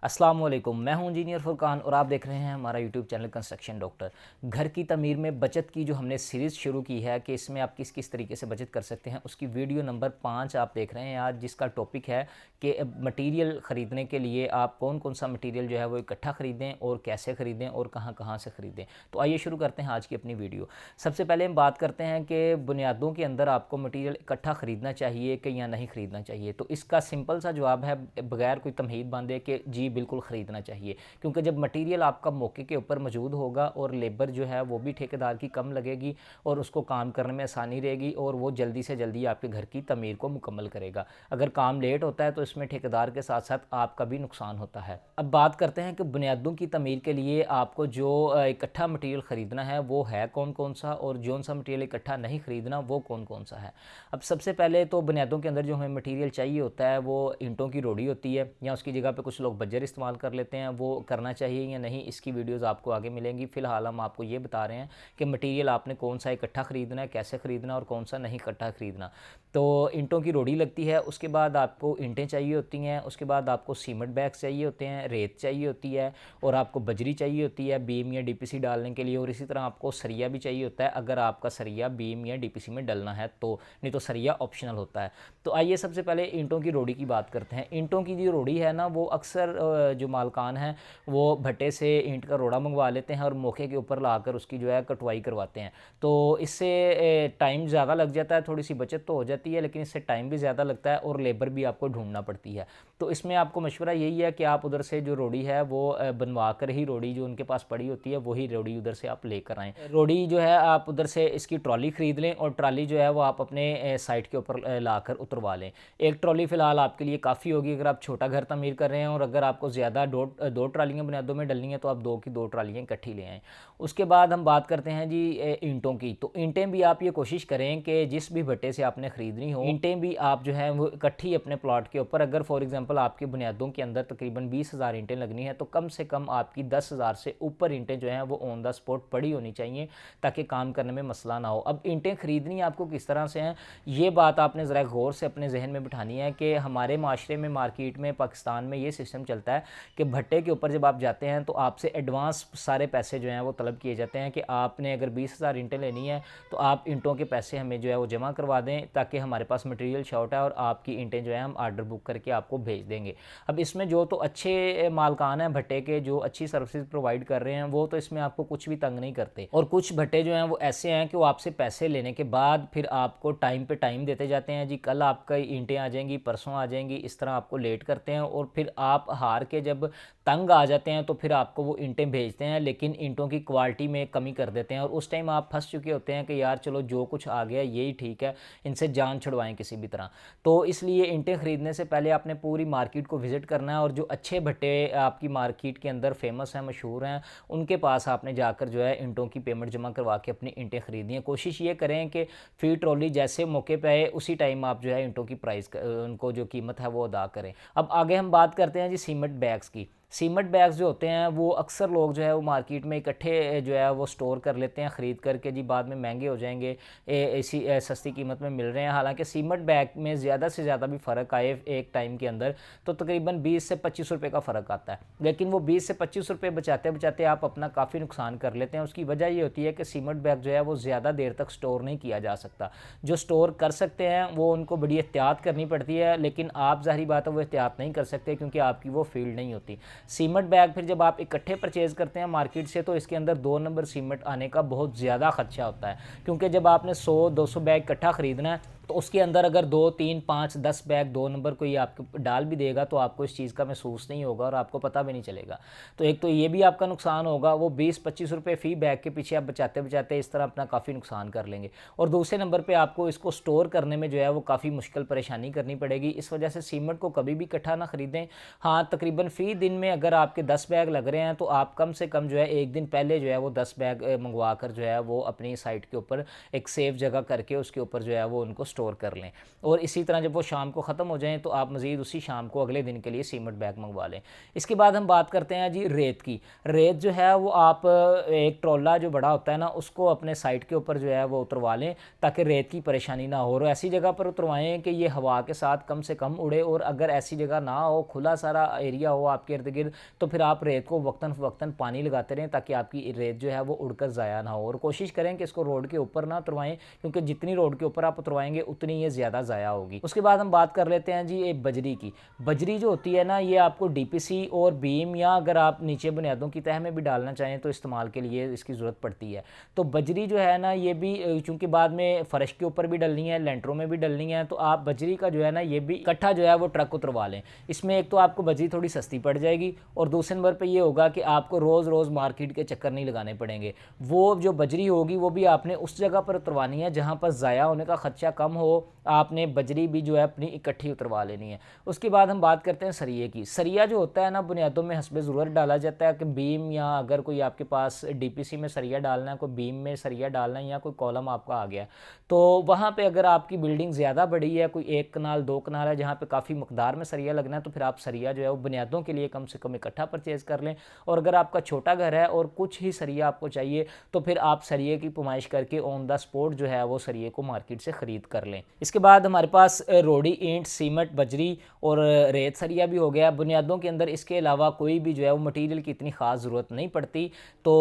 अस्सलाम वालेकुम, मैं हूं इंजीनियर फुरकान और आप देख रहे हैं हमारा यूट्यूब चैनल कंस्ट्रक्शन डॉक्टर। घर की तमीर में बचत की जो हमने सीरीज़ शुरू की है कि इसमें आप किस किस तरीके से बचत कर सकते हैं, उसकी वीडियो नंबर 5 आप देख रहे हैं आज, जिसका टॉपिक है कि मटेरियल ख़रीदने के लिए आप कौन कौन सा मटेरियल जो है वो इकट्ठा ख़रीदें और कैसे ख़रीदें और कहाँ कहाँ से ख़रीदें। तो आइए शुरू करते हैं आज की अपनी वीडियो। सबसे पहले हम बात करते हैं कि बुनियादों के अंदर आपको मटेरियल इकट्ठा ख़रीदना चाहिए कि या नहीं ख़रीदना चाहिए। तो इसका सिंपल सा जवाब है, बगैर कोई तमहीद बांधे, कि जी बिल्कुल ख़रीदना चाहिए। क्योंकि जब मटेरियल आपका मौके के ऊपर मौजूद होगा और लेबर जो है वो भी ठेकेदार की कम लगेगी और उसको काम करने में आसानी रहेगी और वो जल्दी से जल्दी आपके घर की तमीर को मुकम्मल करेगा। अगर काम लेट होता है तो इसमें ठेकेदार के साथ साथ आपका भी नुकसान होता है। अब बात करते हैं कि बुनियादों की तमीर के लिए आपको जो इकट्ठा मटेरियल ख़रीदना है वो है कौन कौन सा, और जौन सा मटेरियल इकट्ठा नहीं ख़रीदना वो कौन कौन सा है। अब सबसे पहले तो बुनियादों के अंदर जो हमें मटेरियल चाहिए होता है वो ईंटों की रोड़ी होती है, या उसकी जगह पे कुछ लोग बज्जर इस्तेमाल कर लेते हैं। वो करना चाहिए या नहीं, इसकी वीडियोस आपको आगे मिलेंगी। फ़िलहाल हम आपको ये बता रहे हैं कि मटेरियल आपने कौन सा इकट्ठा ख़रीदना है, कैसे ख़रीदना और कौन सा नहीं इकट्ठा ख़रीदना। तो ईंटों की रोड़ी लगती है, उसके बाद आपको ईंटें चाहिए होती हैं, उसके बाद आपको सीमेंट बैग्स चाहिए होते हैं, रेत चाहिए होती है और आपको बजरी चाहिए होती है बीम या डीपीसी डालने के लिए, और इसी तरह आपको सरिया भी चाहिए होता है अगर आपका सरिया बीम या डीपीसी में डलना है तो, नहीं तो सरिया ऑप्शनल होता है। तो आइए सबसे पहले ईंटों की रोड़ी की बात करते हैं। ईंटों की जो रोड़ी है ना, वो अक्सर जो मालकान हैं वो भट्टे से ईंट का रोड़ा मंगवा लेते हैं और मौके के ऊपर लाकर उसकी जो है कटवाई करवाते हैं। तो इससे टाइम ज़्यादा लग जाता है, थोड़ी सी बचत तो हो जाती है लेकिन इससे टाइम भी ज़्यादा लगता है और लेबर भी आपको ढूंढना पड़ती है। तो इसमें आपको मशवरा यही है कि आप उधर से जो रोड़ी है वो बनवा कर ही, रोड़ी जो उनके पास पड़ी होती है वही रोड़ी उधर से आप लेकर आएँ। रोड़ी जो है आप उधर से इसकी ट्रॉली ख़रीद लें और ट्रॉली जो है वो आप अपने साइट के ऊपर लाकर उतरवा लें। एक ट्रॉली फ़िलहाल आपके लिए काफ़ी होगी अगर आप छोटा घर तमीर कर रहे हैं, और अगर आपको ज़्यादा दो ट्रालियाँ बुनियादों में डलनी है तो आप दो की दो ट्रालियाँ इकट्ठी ले आएँ। उसके बाद हम बात करते हैं जी ईंटों की। तो ईंटें भी आप ये कोशिश करें कि जिस भी भट्टे से आपने ख़रीदनी हो, ईंटें भी आप जो है वो इकट्ठी अपने प्लॉट के ऊपर, अगर फॉर एग्जांपल आपकी बुनियादों के अंदर तकरीबन 20,000 ईंटें लगनी है तो कम से कम आपकी 10,000 से ऊपर ईंटें जो हैं वो ऑन द स्पॉट पड़ी होनी चाहिए ताकि काम करने में मसला ना हो। अब ईंटें ख़रीदनी आपको किस तरह से हैं, ये बात आपने ज़रा गौर से अपने जहन में बिठानी है कि हमारे माशरे में, मार्केट में, पाकिस्तान में ये सिस्टम चलता है कि भट्टे के ऊपर जब आप जाते हैं तो आपसे एडवांस सारे पैसे जो हैं वो तलब किए जाते हैं कि आपने अगर 20,000 ईंटें लेनी है तो आप ईंटों के पैसे हमें जो है वो जमा करवा दें ताकि हमारे पास मटेरियल शॉर्ट है और आपकी ईंटें जो है हम आर्डर बुक करके आपको भेज देंगे। अब इसमें जो तो अच्छे मालकान हैं भट्टे के, जो अच्छी सर्विसेज प्रोवाइड कर रहे हैं, वो तो इसमें आपको कुछ भी तंग नहीं करते, और कुछ भट्टे जो हैं वो ऐसे हैं कि वो आपसे पैसे लेने के बाद फिर आपको टाइम पे टाइम देते जाते हैं। जी कल आपका ईंटें आ जाएंगी, परसों आ जाएंगी, इस तरह आपको लेट करते हैं और फिर आप हार के जब तंग आ जाते हैं तो फिर आपको वो ईंटें भेजते हैं लेकिन ईंटों की क्वालिटी में कमी कर देते हैं, और उस टाइम आप फंस चुके होते हैं कि यार चलो जो कुछ आ गया यही ठीक है, इनसे जान छुड़वाएं किसी भी तरह। तो इसलिए ईंटें ख़रीदने से पहले आपने पूरी मार्केट को विज़िट करना है और जो अच्छे भट्टे आपकी मार्केट के अंदर फेमस हैं, मशहूर हैं, उनके पास आपने जाकर जो है ईंटों की पेमेंट जमा करवा के अपनी ईंटें ख़रीदनी है। कोशिश ये करें कि फ़ी ट्रॉली जैसे मौके पे आए उसी टाइम आप जो है ईंटों की प्राइस उनको जो कीमत है वो अदा करें। अब आगे हम बात करते हैं जी सीमेंट बैग्स की। सीमेंट बैग्स जो होते हैं वो अक्सर लोग जो है वो मार्केट में इकट्ठे जो है वो स्टोर कर लेते हैं ख़रीद करके, जी बाद में महंगे हो जाएंगे, इसी सस्ती कीमत में मिल रहे हैं। हालांकि सीमेंट बैग में ज़्यादा से ज़्यादा भी फ़र्क आए एक टाइम के अंदर तो तकरीबन 20 से 25 रुपये का फ़र्क आता है, लेकिन वो 20 से 25 रुपये बचाते बचाते आप अपना काफ़ी नुकसान कर लेते हैं। उसकी वजह ये होती है कि सीमेंट बैग जो है वो ज़्यादा देर तक स्टोर नहीं किया जा सकता। जो स्टोर कर सकते हैं वो उनको बड़ी एहतियात करनी पड़ती है, लेकिन आप ज़ाहिर बात है वो एहतियात नहीं कर सकते क्योंकि आपकी वो फील्ड नहीं होती। सीमेंट बैग फिर जब आप इकट्ठे परचेज़ करते हैं मार्केट से तो इसके अंदर 2 नंबर सीमेंट आने का बहुत ज़्यादा खदशा होता है, क्योंकि जब आपने 100-200 बैग इकट्ठा ख़रीदना है तो उसके अंदर अगर 2, 3, 5, 10 बैग 2 नंबर कोई आपको डाल भी देगा तो आपको इस चीज़ का महसूस नहीं होगा और आपको पता भी नहीं चलेगा। तो एक तो ये भी आपका नुकसान होगा, वो 20-25 रुपये फ़ी बैग के पीछे आप बचाते बचाते इस तरह अपना काफ़ी नुकसान कर लेंगे, और दूसरे नंबर पे आपको इसको स्टोर करने में जो है वो काफ़ी मुश्किल परेशानी करनी पड़ेगी। इस वजह से सीमेंट को कभी भी इकट्ठा ना ख़रीदें। हाँ, तकरीबन फ़ी दिन में अगर आपके 10 बैग लग रहे हैं तो आप कम से कम जो है एक दिन पहले जो है वो 10 बैग मंगवा कर जो है वो अपनी साइट के ऊपर एक सेफ जगह करके उसके ऊपर जो है वो उनको स्टोर कर लें, और इसी तरह जब वो शाम को ख़त्म हो जाएँ तो आप मज़ीद उसी शाम को अगले दिन के लिए सीमेंट बैग मंगवा लें। इसके बाद हम बात करते हैं जी रेत की। रेत जो है वो आप एक ट्रोला जो बड़ा होता है ना, उसको अपने साइड के ऊपर जो है वो उतरवा लें, ताकि रेत की परेशानी ना हो, और ऐसी जगह पर उतरवाएँ कि ये हवा के साथ कम से कम उड़े, और अगर ऐसी जगह ना हो, खुला सारा एरिया हो आपके इर्द गिर्द, तो फिर आप रेत को वक्तन फ़वक्तन पानी लगाते रहें, ताकि आपकी रेत जो है वो उड़कर ज़ाया ना हो। और कोशिश करें कि इसको रोड के ऊपर ना उतरवाएँ, क्योंकि जितनी रोड के ऊपर आप उतरवाएंगे उतनी ये ज़्यादा ज़ाया होगी। उसके बाद हम बात कर लेते हैं जी ये बजरी की। बजरी जो होती है ना, ये आपको डीपीसी और बीम, या अगर आप नीचे बुनियादों की तह में भी डालना चाहें तो इस्तेमाल के लिए इसकी ज़रूरत पड़ती है। तो बजरी जो है ना, ये भी चूँकि बाद में फ़र्श के ऊपर भी डलनी है, लेंटरों में भी डलनी है, तो आप बजरी का जो है ना, ये भी इकट्ठा जो है वो ट्रक उतरवा लें। इसमें एक तो आपको बजरी थोड़ी सस्ती पड़ जाएगी, और दूसरे नंबर पे ये होगा कि आपको रोज़ रोज़ मार्केट के चक्कर नहीं लगाने पड़ेंगे। वो जो बजरी होगी वो भी आपने उस जगह पर उतरवानी है जहाँ पर ज़ाया होने का ख़दशा कम हो। आपने बजरी भी जो है अपनी इकट्ठी उतरवा लेनी है। उसके बाद हम बात करते हैं सरिये की। सरिया जो होता है ना, बुनियादों में हस्बे ज़रूरत डाला जाता है कि बीम, या अगर कोई आपके पास डीपीसी में सरिया डालना है, कोई बीम में सरिया डालना है, या कोई कॉलम आपका आ गया, तो वहाँ पे अगर आपकी बिल्डिंग ज़्यादा बड़ी है, कोई 1 कनाल 2 कनाल है जहाँ पे काफ़ी मकदार में सरिया लगना है, तो फिर आप सरिया जो है वो बुनियादों के लिए कम से कम इकट्ठा परचेज़ कर लें। और अगर आपका छोटा घर है और कुछ ही सरिया आपको चाहिए, तो फिर आप सरिये की पुमाइश करके ऑन द स्पॉट जो है वो सरिये को मार्केट से ख़रीद कर लें। इसके बाद हमारे पास रोड़ी, ईंट, सीमेंट, बजरी और रेत सरिया भी हो गया बुनियादों के अंदर। इसके अलावा कोई भी जो है वो मटीरियल की इतनी ख़ास ज़रूरत नहीं पड़ती। तो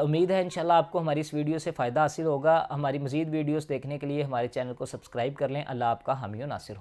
उम्मीद है इंशाल्लाह आपको हमारी इस वीडियो से फ़ायदा हासिल होगा। हमारी मज़ीद वीडियोस देखने के लिए हमारे चैनल को सब्सक्राइब कर लें। अल्लाह आपका हामी व नासिर हो।